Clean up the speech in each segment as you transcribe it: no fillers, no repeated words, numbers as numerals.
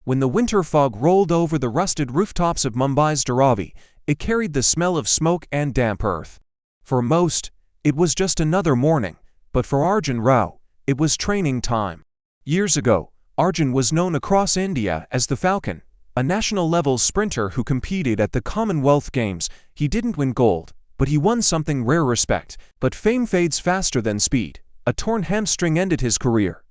When the winter fog rolled over the rusted rooftops of Mumbai's Dharavi, it carried the smell of smoke and damp earth. For most, it was just another morning, but for Arjun Rao, it was training time. Years ago, Arjun was known across India as the Falcon, a national-level sprinter who competed at the Commonwealth Games. He didn't win gold, but he won something rare: respect. But fame fades faster than speed. A torn hamstring ended his career.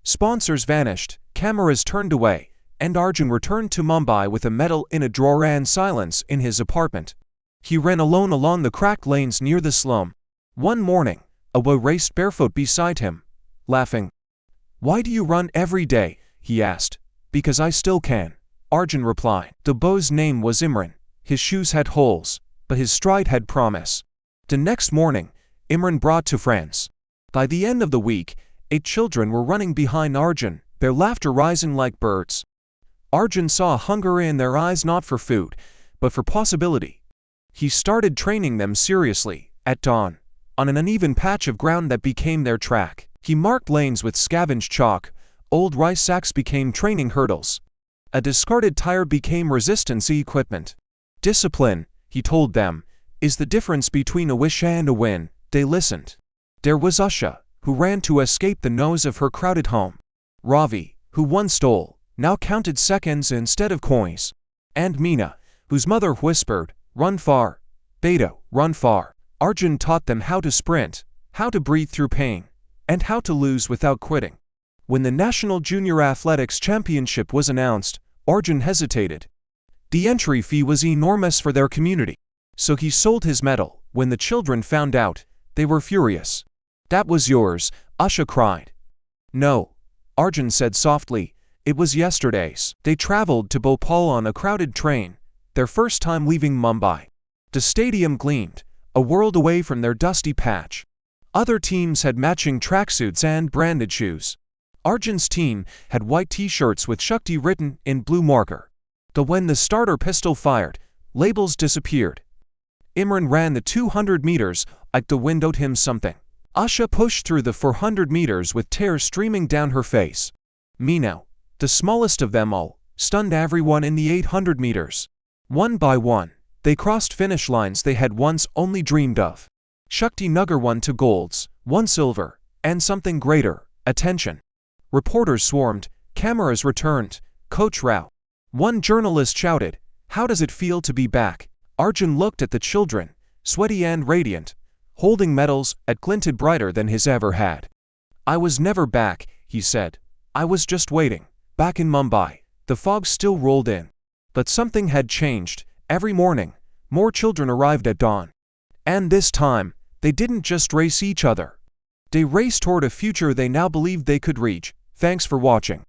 Sponsors vanished, cameras turned away, and Arjun returned to Mumbai with a medal in a drawer and silence in his apartment. He ran alone along the cracked lanes near the slum. One morning, a boy raced barefoot beside him, laughing. "Why do you run every day?" he asked. "Because I still can," Arjun replied. The boy's name was Imran. His shoes had holes, but his stride had promise. The next morning, Imran brought 2 friends. By the end of the week, 8 children were running behind Arjun, their laughter rising like birds. Arjun saw hunger in their eyes, not for food, but for possibility. He started training them seriously, at dawn, on an uneven patch of ground that became their track. He marked lanes with scavenged chalk. Old rice sacks became training hurdles. A discarded tire became resistance equipment. "Discipline," he told them, "is the difference between a wish and a win." They listened. There was Usha, who ran to escape the nose of her crowded home. Ravi, who once stole, now counted seconds instead of coins. And Meena, whose mother whispered, "Run far, Beta, run far." Arjun taught them how to sprint, how to breathe through pain, and how to lose without quitting. When the National Junior Athletics Championship was announced, Arjun hesitated. The entry fee was enormous for their community, so he sold his medal. When the children found out, they were furious. "That was yours," Usha cried. "No," Arjun said softly, "it was yesterday's." They traveled to Bhopal on a crowded train, their first time leaving Mumbai. The stadium gleamed, a world away from their dusty patch. Other teams had matching tracksuits and branded shoes. Arjun's team had white t-shirts with Shakti written in blue marker. When the starter pistol fired, labels disappeared. Imran ran the 200 meters, like the wind owed him something. Usha pushed through the 400 meters with tears streaming down her face. Meena, the smallest of them all, stunned everyone in the 800 meters. One by one, they crossed finish lines they had once only dreamed of. Shakti Nagar won 2 golds, 1 silver, and something greater: attention. Reporters swarmed, cameras returned. "Coach Rao." One journalist shouted, "How does it feel to be back?" Arjun looked at the children, sweaty and radiant, holding medals that glinted brighter than his ever had. "I was never back," he said. "I was just waiting." Back in Mumbai, the fog still rolled in. But something had changed. Every morning, more children arrived at dawn. And this time, they didn't just race each other. They raced toward a future they now believed they could reach. Thanks for watching.